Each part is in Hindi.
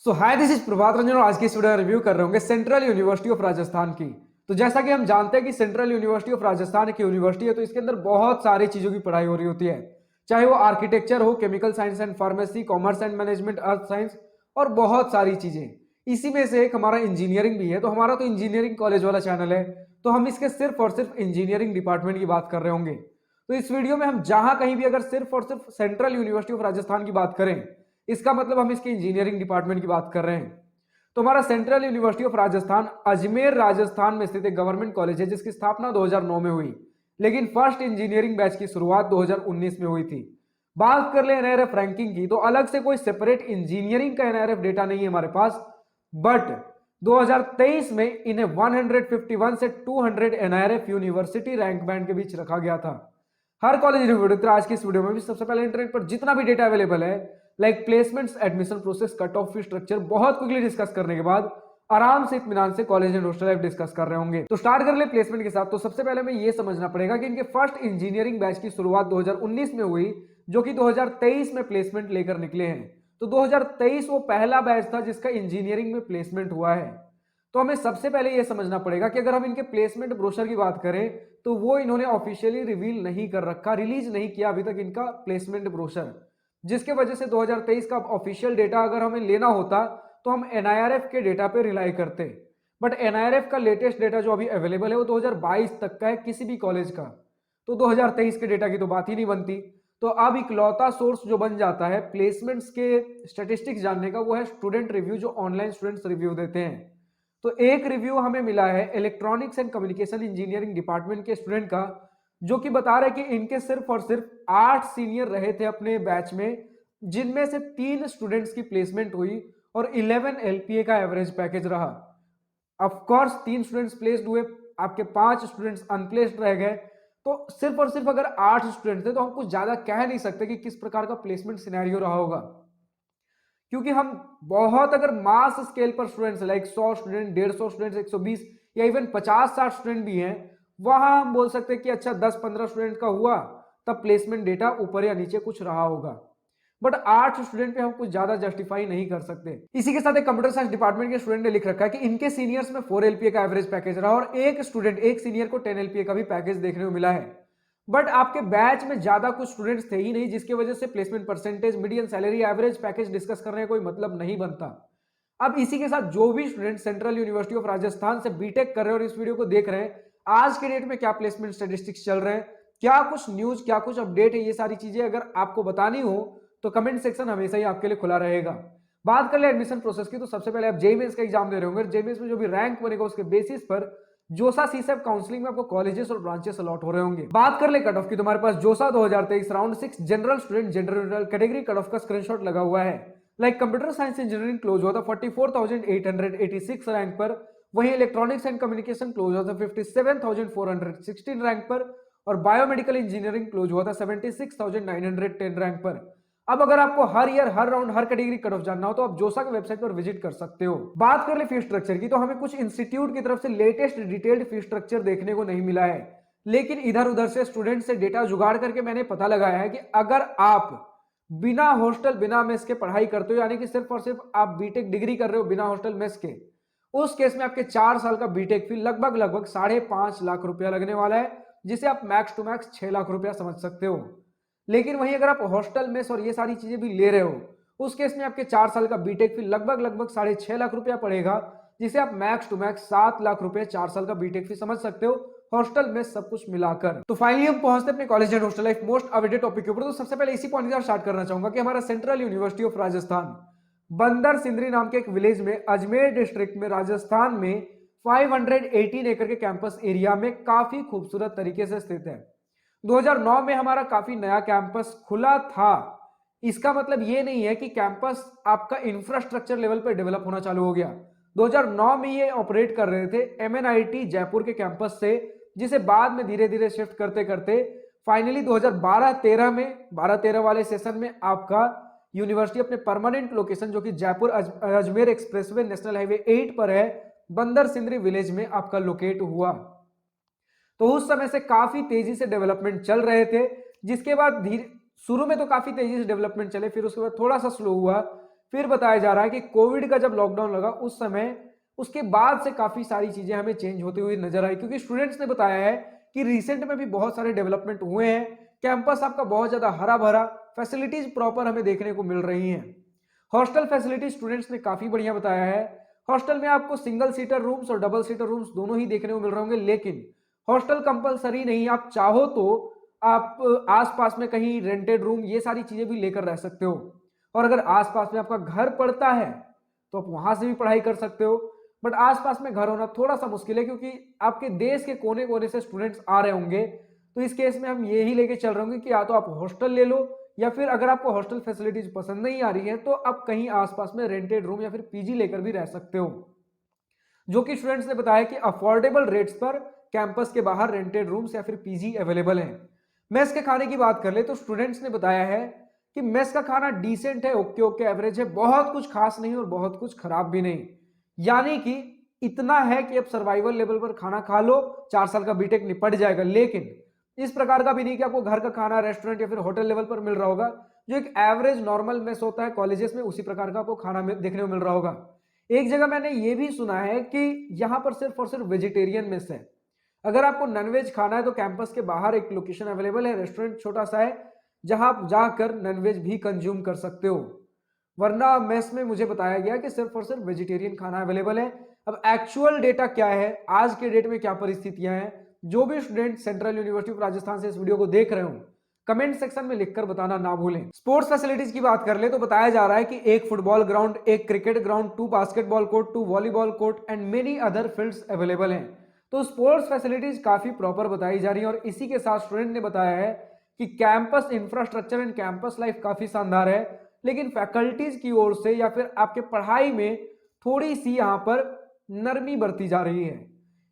So hi, this is Prabhat Ranjan और आज की इस वीडियो में रिव्यू कर रहे होंगे सेंट्रल यूनिवर्सिटी ऑफ राजस्थान की। तो जैसा कि हम जानते हैं कि सेंट्रल यूनिवर्सिटी ऑफ राजस्थान एक यूनिवर्सिटी है, तो इसके अंदर बहुत सारी चीजों की पढ़ाई हो रही होती है। चाहे वो आर्किटेक्चर हो, chemical science and pharmacy, commerce and management, earth science और बहुत सारी चीजें। इसी में से एक हमारा इंजीनियरिंग भी है। तो हमारा तो इंजीनियरिंग कॉलेज वाला चैनल है, तो हम इसके सिर्फ और सिर्फ इंजीनियरिंग डिपार्टमेंट की बात कर रहे होंगे। तो इस वीडियो में हम जहां कहीं भी अगर सिर्फ और सिर्फ सेंट्रल यूनिवर्सिटी ऑफ राजस्थान की बात करें, इसका मतलब हम इसके इंजीनियरिंग डिपार्टमेंट की बात कर रहे हैं। तो हमारा central university of Rajasthan Ajmer Rajasthan में स्थित एक गवर्नमेंट कॉलेज है, जिसकी स्थापना 2009 में हुई, लेकिन फर्स्ट इंजीनियरिंग बैच की शुरुआत 2019 में हुई थी। बात कर ले एनआईआरएफ रैंकिंग की, तो अलग से कोई सेपरेट इंजीनियरिंग का एनआईआरएफ डेटा नहीं है हमारे पास, बट 2023 में इन्हें 151 से 200 एनआईआरएफ यूनिवर्सिटी रैंक बैंड के बीच रखा गया था। हर कॉलेज रिव्यू आज की इस वीडियो में भी सबसे पहले इंटरनेट पर जितना भी डेटा अवेलेबल है, like placements, admission process, cut off fee structure, बहुत क्विकली डिस्कस करने के बाद आराम से इत्मीनान से college and hostel life discuss कर रहे होंगे। तो स्टार्ट कर ले प्लेसमेंट के साथ। तो सबसे पहले हमें यह समझना पड़ेगा कि इनके फर्स्ट इंजीनियरिंग बैच की शुरुआत 2019 में हुई, जो कि 2023 में प्लेसमेंट लेकर निकले हैं। तो 2023 वो पहला बैच था जिसका इंजीनियरिंग में प्लेसमेंट हुआ है। तो हमें सबसे पहले यह समझना पड़ेगा कि अगर हम इनके प्लेसमेंट ब्रोशर की बात करें, तो वो इन्होंने ऑफिशियली रिवील नहीं कर रखा, रिलीज नहीं किया अभी तक इनका प्लेसमेंट ब्रोशर, जिसके वजह से 2023 का ऑफिशियल डेटा अगर हमें लेना होता तो हम एनआईआरएफ के डेटा पे रिलाई करते। बट एनआईआरएफ का लेटेस्ट डेटा जो अभी अवेलेबल है वो 2022 तक का है किसी भी कॉलेज का। तो 2023 के डेटा की तो बात ही नहीं बनती। तो अब इकलौता सोर्स जो बन जाता है प्लेसमेंट्स के स्टैटिस्टिक्स जानने का, वो है स्टूडेंट रिव्यू, जो ऑनलाइन स्टूडेंट्स रिव्यू देते हैं। तो एक रिव्यू हमें मिला है electronics and communication engineering department के स्टूडेंट का, जो कि बता रहे कि इनके सिर्फ और सिर्फ 8 सीनियर रहे थे अपने बैच में, जिनमें से 3 स्टूडेंट्स की प्लेसमेंट हुई और 11 एलपीए का एवरेज पैकेज रहा। ऑफ कोर्स 3 स्टूडेंट्स प्लेस्ड हुए, आपके 5 स्टूडेंट्स अनप्लेस्ड रह गए। तो सिर्फ और सिर्फ अगर 8 स्टूडेंट थे, तो हम कुछ ज्यादा कह नहीं सकते कि किस प्रकार का प्लेसमेंट सिनेरियो रहा होगा, क्योंकि हम बहुत अगर मास स्केल पर स्टूडेंट्स लाइक 100 स्टूडेंट, 150 स्टूडेंट्स, 120 या इवन 50-60 स्टूडेंट भी हैं, वहां हम बोल सकते हैं कि अच्छा 10-15 स्टूडेंट का हुआ, तब प्लेसमेंट डेटा ऊपर या नीचे कुछ रहा होगा। बट 8 स्टूडेंट पे हम कुछ ज्यादा जस्टिफाई नहीं कर सकते। इसी के साथ एक कंप्यूटर साइंस डिपार्टमेंट के स्टूडेंट ने लिख रखा है कि इनके सीनियर्स में 4 एलपीए का एवरेज पैकेज रहा और एक सीनियर को 10 एलपीए का भी पैकेज देखने को मिला है। बट आपके बैच में ज्यादा कुछ स्टूडेंट्स थे ही नहीं, जिसकी वजह से placement percentage, median salary, average package discuss करने का कोई मतलब नहीं बनता। अब इसी के साथ जो भी student central university of Rajasthan से बीटेक कर रहे हैं और इस वीडियो को देख रहे हैं, आज के डेट में क्या प्लेसमेंट स्टैटिस्टिक्स चल रहे हैं, क्या कुछ न्यूज, क्या कुछ अपडेट है, ये सारी चीजें अगर आपको बतानी हो तो कमेंट सेक्शन हमेशा ही आपके लिए खुला रहेगा। बात कर ले एडमिशन प्रोसेस की, तो सबसे पहले आप जेईई मेंस का एग्जाम दे रहे होंगे। जेईई मेंस में जो भी रैंक बनेगा उसके बेसिस पर जोसा सीसेप काउंसलिंग में आपको कॉलेजेस और ब्रांचेस अलॉट हो रहे होंगे। बात कर ले कट ऑफ की, तुम्हारे पास जोसा 2023 round 6 general student general category cut off का स्क्रीनशॉट लगा हुआ है। Like computer science engineering close हुआ था 44,886 रैंक पर, वहीं इलेक्ट्रॉनिक्स एंड कम्युनिकेशन क्लोज हुआ था 57,416 रैंक पर, और बायोमेडिकल इंजीनियरिंग क्लोज हुआ था 76,910 रैंक पर। अब अगर आपको हर ईयर, हर राउंड, हर कैटेगरी कट ऑफ जानना हो, तो आप जोसा के वेबसाइट पर विजिट कर सकते हो। बात कर ले फी स्ट्रक्चर की, तो हमें कुछ इंस्टीट्यूट की तरफ से लेटेस्ट डिटेल्ड फी स्ट्रक्चर देखने को नहीं मिला है, लेकिन इधर उधर से स्टूडेंट से डेटा जुगाड़ करके मैंने पता लगाया है कि अगर आप बिना हॉस्टल, बिना मेस के पढ़ाई करते हो, यानी कि सिर्फ और सिर्फ आप बीटेक डिग्री कर रहे हो बिना हॉस्टल मेस के, उस केस में आपके 4 साल का बीटेक फी लगभग लगभग 5.5 लाख रुपया लगने वाला है, जिसे आप मैक्स टू मैक्स 6 लाख रुपया समझ सकते हो। लेकिन वहीं अगर आप हॉस्टल मेस और ये सारी चीजें भी ले रहे हो, उस केस में आपके 4 साल का बीटेक फी लगभग लगभग 6.5 लाख रुपया पड़ेगा, जिसे आप मैक्स टू मैक्स 7 लाख रुपए 4 साल का बीटेक फी समझ सकते हो, हॉस्टल में सब कुछ मिलाकर। तो फाइनली हम पहुंचते अपने college and hostel life most awaited topic के ऊपर। तो सबसे पहले इसी पॉइंट के साथ स्टार्ट करना चाहूंगा कि हमारा सेंट्रल यूनिवर्सिटी ऑफ राजस्थान बंदर सिंदरी नाम के एक विलेज में, अजमेर डिस्ट्रिक्ट में, राजस्थान में 518 एकड़ के कैंपस एरिया में काफी खूबसूरत तरीके से स्थित है। 2009 में हमारा काफी नया कैंपस खुला था। इसका मतलब ये नहीं है कि कैंपस आपका इंफ्रास्ट्रक्चर लेवल पर डेवलप होना चालू हो गया। 2009 में ये ऑपरेट कर रहे थे एमएनआईटी जयपुर के कैंपस से, जिसे बाद में धीरे धीरे शिफ्ट करते करते फाइनली 2012-13 में, 12-13 वाले सेशन में आपका यूनिवर्सिटी अपने परमानेंट लोकेशन, जो कि Jaipur Ajmer expressway national highway 8 पर है, बंदर सिंदरी विलेज में आपका लोकेट हुआ। तो उस समय से काफी तेजी से डेवलपमेंट चल रहे थे, जिसके बाद धीरे, शुरू में तो काफी तेजी से डेवलपमेंट चले, फिर उसके बाद थोड़ा सा स्लो हुआ, फिर बताया जा रहा है कि कोविड का जब लॉकडाउन लगा उस समय उसके बाद से काफी सारी चीजें हमें चेंज होती हुई नजर आई, क्योंकि स्टूडेंट्स ने बताया है कि रिसेंट में भी बहुत सारे डेवलपमेंट हुए हैं। कैंपस आपका बहुत ज्यादा हरा भरा, फैसिलिटीज प्रॉपर हमें देखने को मिल रही हैं। हॉस्टल फैसिलिटी स्टूडेंट्स ने काफी बढ़िया बताया है। हॉस्टल में आपको सिंगल सीटर रूम्स और डबल सीटर रूम्स दोनों ही देखने को मिल रहे होंगे, लेकिन हॉस्टल कंपलसरी नहीं, आप चाहो तो आप आसपास में कहीं रेंटेड रूम ये सारी चीजें भी लेकर रह सकते हो। और अगर आसपास में आपका घर पड़ता है तो आप वहां से भी पढ़ाई कर सकते हो। बट आसपास में घर होना थोड़ा सा मुश्किल है, क्योंकि आपके देश के कोने कोने से स्टूडेंट्स आ रहे होंगे। तो इस केस में हम यही लेके चल रहे होंगे कि या तो आप हॉस्टल ले लो, या फिर अगर आपको हॉस्टल फैसिलिटीज पसंद नहीं आ रही है तो आप कहीं आसपास में रेंटेड रूम या फिर पीजी लेकर भी रह सकते हो, जो कि स्टूडेंट्स ने बताया कि अफोर्डेबल रेट्स पर कैंपस के बाहर रेंटेड रूम्स या फिर पीजी अवेलेबल हैं। मेस के खाने की बात कर ले तो स्टूडेंट्स ने बताया है कि मेस का खाना डिसेंट है, ओके ओके एवरेज है, बहुत कुछ खास नहीं और बहुत कुछ खराब भी नहीं। यानी कि इतना है कि अब सर्वाइवल लेवल पर खाना खा लो, 4 साल का बीटेक निपट जाएगा। लेकिन इस प्रकार का भी नहीं कि आपको घर का खाना रेस्टोरेंट या फिर होटल लेवल पर मिल रहा होगा। जो एक एवरेज नॉर्मल मेस होता है कॉलेजेस में, उसी प्रकार का आपको खाना देखने को मिल रहा होगा। एक जगह मैंने ये भी सुना है कि यहां पर सिर्फ और सिर्फ वेजिटेरियन मेस है। अगर आपको नॉनवेज खाना है तो कैंपस के बाहर एक लोकेशन अवेलेबल है, रेस्टोरेंट छोटा सा है, जहां आप जाकर नॉनवेज भी कंज्यूम कर सकते हो। वरना मेस में मुझे बताया गया कि सिर्फ और सिर्फ वेजिटेरियन खाना अवेलेबल है। अब एक्चुअल डेटा क्या है, आज के डेट में क्या परिस्थितियां हैं, जो भी student central university of Rajasthan से इस वीडियो को देख रहे हो, कमेंट सेक्शन में लिखकर बताना ना भूलें। स्पोर्ट्स फैसिलिटीज की बात कर ले तो बताया जा रहा है कि एक फुटबॉल ग्राउंड, एक cricket ground, 2 basketball court, 2 volleyball court and many other fields available हैं। तो स्पोर्ट्स फैसिलिटीज काफी प्रॉपर बताई जा रही है। और इसी के साथ स्टूडेंट ने बताया है कि campus infrastructure and campus life काफी शानदार है, लेकिन फैकल्टीज की ओर से या फिर आपके पढ़ाई में थोड़ी सी यहाँ पर नरमी बरती जा रही है।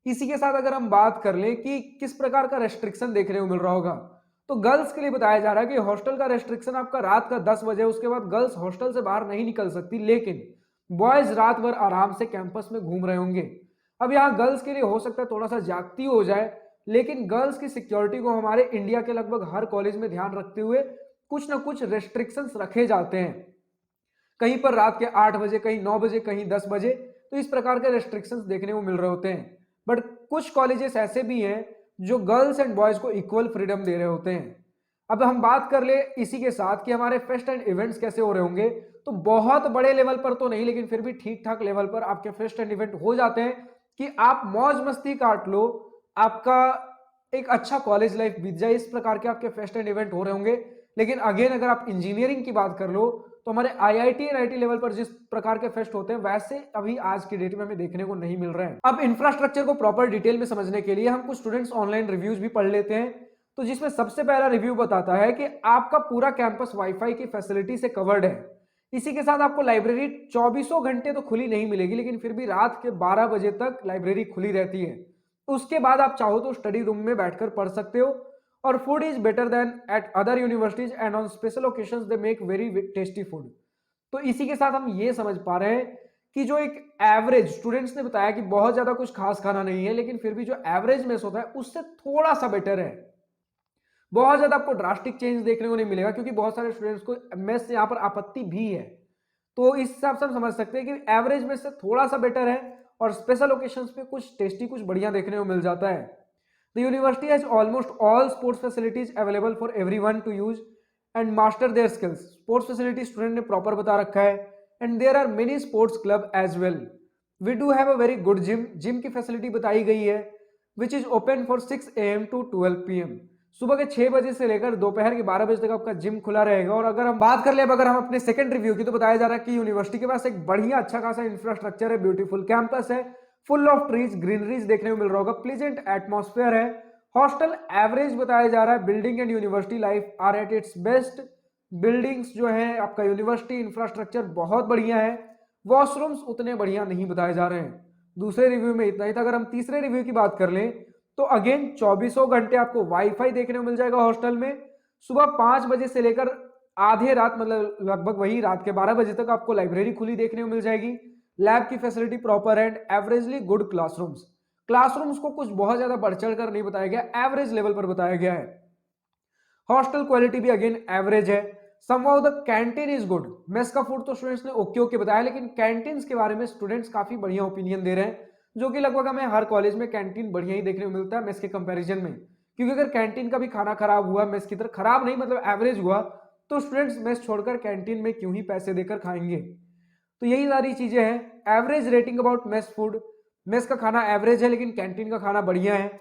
इसी के साथ अगर हम बात कर लें कि किस प्रकार का रेस्ट्रिक्शन देखने को मिल रहा होगा, तो गर्ल्स के लिए बताया जा रहा है कि हॉस्टल का रेस्ट्रिक्शन आपका रात का 10 बजे, उसके बाद गर्ल्स हॉस्टल से बाहर नहीं निकल सकती, लेकिन बॉयज रात भर आराम से कैंपस में घूम रहे होंगे। अब यहाँ गर्ल्स के लिए हो सकता है थोड़ा सा ज्यादती हो जाए, लेकिन गर्ल्स की सिक्योरिटी को हमारे इंडिया के लगभग हर कॉलेज में ध्यान रखते हुए कुछ ना कुछ रेस्ट्रिक्शंस रखे जाते हैं। कहीं पर रात के 8 बजे, कहीं 9 बजे, कहीं 10 बजे, तो इस प्रकार के रेस्ट्रिक्शंस देखने को मिल रहे होते हैं। बट कुछ कॉलेजेस ऐसे भी हैं जो गर्ल्स एंड बॉयज को इक्वल फ्रीडम दे रहे होते हैं। अब हम बात कर ले इसी के साथ कि हमारे फेस्ट एंड इवेंट्स कैसे हो रहे होंगे, तो बहुत बड़े लेवल पर तो नहीं, लेकिन फिर भी ठीक ठाक लेवल पर आपके फेस्ट एंड इवेंट हो जाते हैं कि आप मौज मस्ती काट लो, आपका एक अच्छा कॉलेज लाइफ बीत जाए, इस प्रकार के आपके फेस्ट एंड इवेंट हो रहे होंगे। लेकिन अगेन अगर आप इंजीनियरिंग की बात कर लो तो हमारे आईआईटी एनआईटी लेवल पर जिस प्रकार के फेस्ट होते हैं वैसे अभी आज की डेट में हमें देखने को नहीं मिल रहे हैं। अब इंफ्रास्ट्रक्चर को प्रॉपर डिटेल में समझने के लिए हम कुछ स्टूडेंट्स ऑनलाइन रिव्यूज भी पढ़ लेते हैं। तो जिसमें सबसे पहला रिव्यू बताता है कि आपका पूरा कैंपस वाईफाई की फैसिलिटी से कवर्ड है। इसी के साथ आपको लाइब्रेरी 24 घंटे तो खुली नहीं मिलेगी, लेकिन फिर भी रात के 12 बजे तक लाइब्रेरी खुली रहती है। उसके बाद आप चाहो तो स्टडी रूम में बैठकर पढ़ सकते हो। और food is better than eight other universities and on special occasions they make very tasty food. तो इसी के साथ हम ये समझ पा रहे हैं कि जो एक एवरेज, स्टूडेंट्स ने बताया कि बहुत ज्यादा कुछ खास खाना नहीं है, लेकिन फिर भी जो एवरेज मेस होता है उससे थोड़ा सा बेटर है। बहुत ज्यादा आपको ड्रास्टिक चेंज देखने को नहीं मिलेगा, क्योंकि बहुत सारे स्टूडेंट्स को मेस से यहाँ पर आपत्ति भी है। तो इस हिसाब से हम समझ सकते हैं कि एवरेज में से थोड़ा सा बेटर है, और स्पेशल ओकेशंस पे कुछ टेस्टी, कुछ बढ़िया देखने को मिल जाता है। The university has almost all sports facilities available for everyone to use and master their skills. Sports facility student ने प्रॉपर बता रखा है। And there are many sports club as well. We do have a very good gym. Gym की फैसिलिटी बताई गई है, which is open for 6 AM to 12 PM। सुबह के 6 बजे से लेकर दोपहर के 12 बजे तक आपका जिम खुला रहेगा। और अगर हम बात कर ले, अगर हम अपने सेकंड रिव्यू की, तो बताया जा रहा है कि यूनिवर्सिटी के पास एक बढ़िया अच्छा खासा इंफ्रास्ट्रक्चर है, ब्यूटीफुल कैंपस है, फुल ऑफ ट्रीज, ग्रीनरीज देखने को मिल रहा होगा, प्लीजेंट एटमॉस्फेयर है। हॉस्टल एवरेज बताया जा रहा है। Building and university life are at its best. Buildings जो है, आपका यूनिवर्सिटी इंफ्रास्ट्रक्चर बहुत बढ़िया है। वॉशरूम्स उतने बढ़िया नहीं बताए जा रहे हैं। दूसरे रिव्यू में इतना ही था। अगर हम तीसरे रिव्यू की बात कर लें तो अगेन 24 घंटे आपको वाईफाई देखने को मिल जाएगा हॉस्टल में। सुबह 5 बजे से लेकर आधे रात, मतलब लगभग वही रात के 12 बजे तक आपको लाइब्रेरी खुली देखने को मिल जाएगी। लैब की facility proper and averagely good classrooms. Classrooms को कुछ बहुत ज्यादा बढ़ चढ़ कर नहीं बताया गया, एवरेज लेवल पर बताया गया है। हॉस्टल क्वालिटी भी अगेन एवरेज है। Somehow the canteen is good. Mess का फूड तो स्टूडेंट्स ने ओके ओके बताया, लेकिन कैंटीन्स के बारे में स्टूडेंट्स काफी बढ़िया ओपिनियन दे रहे हैं, जो कि लगभग हमें हर कॉलेज में कैंटीन बढ़िया ही देखने को मिलता है मेस के कंपैरिजन में। क्योंकि अगर कैंटीन का भी खाना खराब हुआ, मेस की तरह खराब नहीं मतलब एवरेज हुआ, तो स्टूडेंट्स मेस छोड़कर कैंटीन में क्यों ही पैसे देकर खाएंगे। तो यही सारी चीजें हैं। Average rating about mess food, mess का खाना एवरेज है लेकिन कैंटीन का खाना बढ़िया है।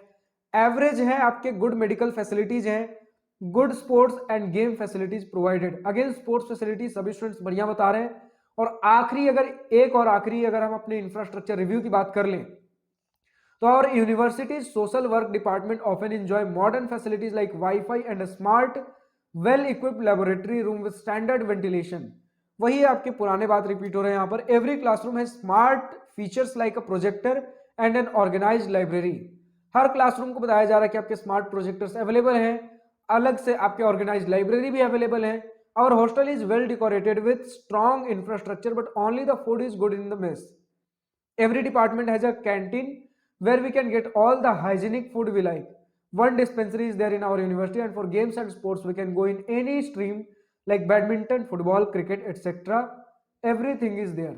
एवरेज है आपके, गुड मेडिकल फैसिलिटीज हैं, good sports end game facilities provided. Again sports facilities सभी स्टूडेंट्स बढ़िया बता रहे हैं। और आखिरी अगर हम अपने इंफ्रास्ट्रक्चर रिव्यू की बात कर लें, तो our university's social work department often enjoy modern facilities like Wi-Fi and a smart, well-equipped laboratory room with standard ventilation. वही आपके पुराने बात रिपीट हो रहे हैं यहाँ पर। Every classroom has smart features like a projector and an organized library. Her classroom को बताया जा रहा है कि आपके स्मार्ट प्रोजेक्टर्स अवेलेबल हैं, अलग से आपके ऑर्गेनाइज्ड लाइब्रेरी भी अवेलेबल है। Our hostel is well decorated with strong infrastructure, but only the food is good in the mess. Every department has a canteen where we can get all the hygienic food we like. One dispensary is there in our university, and for games and sports we can go in any stream like badminton, football, cricket, etc. Everything is there.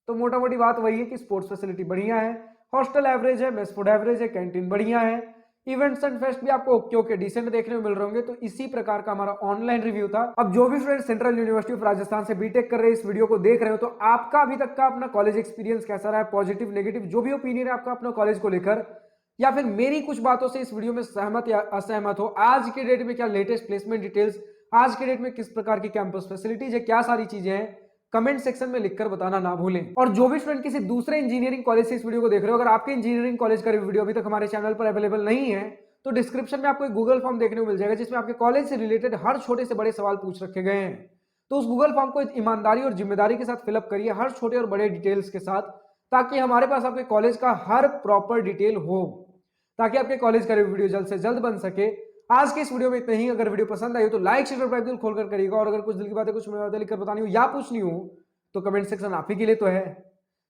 तो मोटा मोटी बात वही है कि स्पोर्ट्स फैसिलिटी बढ़िया है, हॉस्टल एवरेज है, मेस फूड एवरेज है, कैंटीन बढ़िया है, इवेंट्स एंड फेस्ट भी आपको ओके ओके डिसेंट देखने को मिल रहे होंगे। तो इसी प्रकार का हमारा ऑनलाइन रिव्यू था। अब जो भी student central university of Rajasthan से बीटेक कर रहे हैं, इस वीडियो को देख रहे हो, तो आपका अभी तक का अपना कॉलेज एक्सपीरियंस कैसा रहा है, पॉजिटिव नेगेटिव जो भी ओपिनियन है आपका अपना कॉलेज को लेकर, या फिर मेरी कुछ बातों से इस वीडियो में सहमत या असहमत हो, आज के डेट में क्या लेटेस्ट प्लेसमेंट डिटेल्स, आज के डेट में किस प्रकार की कैंपस फैसिलिटीज है, क्या सारी चीजें हैं, कमेंट सेक्शन में लिखकर बताना ना भूलें। और जो भी स्टूडेंट किसी दूसरे इंजीनियरिंग कॉलेज से इस वीडियो को देख रहे हो, अगर आपके इंजीनियरिंग कॉलेज का वीडियो अभी तक हमारे चैनल पर अवेलेबल नहीं है, तो डिस्क्रिप्शन में आपको एक गूगल फॉर्म देखने को मिल जाएगा, जिसमें आपके कॉलेज से रिलेटेड हर छोटे से बड़े सवाल पूछ रखे गए हैं। तो उस गूगल फॉर्म को ईमानदारी और जिम्मेदारी के साथ फिलअप करिए, हर छोटे और बड़े डिटेल्स के साथ, ताकि हमारे पास आपके कॉलेज का हर प्रॉपर डिटेल हो, ताकि आपके कॉलेज का वीडियो जल्द से जल्द बन सके। आज के इस वीडियो में इतना ही। अगर वीडियो पसंद आई हो तो लाइक शेयर सब्सक्राइब दिल खोलकर करिएगा, और अगर कुछ दिल की बातें कुछ बातें लिखकर बतानी हो या पूछनी हो तो कमेंट सेक्शन आप ही के लिए तो है।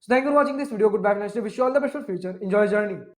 So thank you for watching this video. Goodbye. Nice to wish you all the best for future. Enjoy your journey.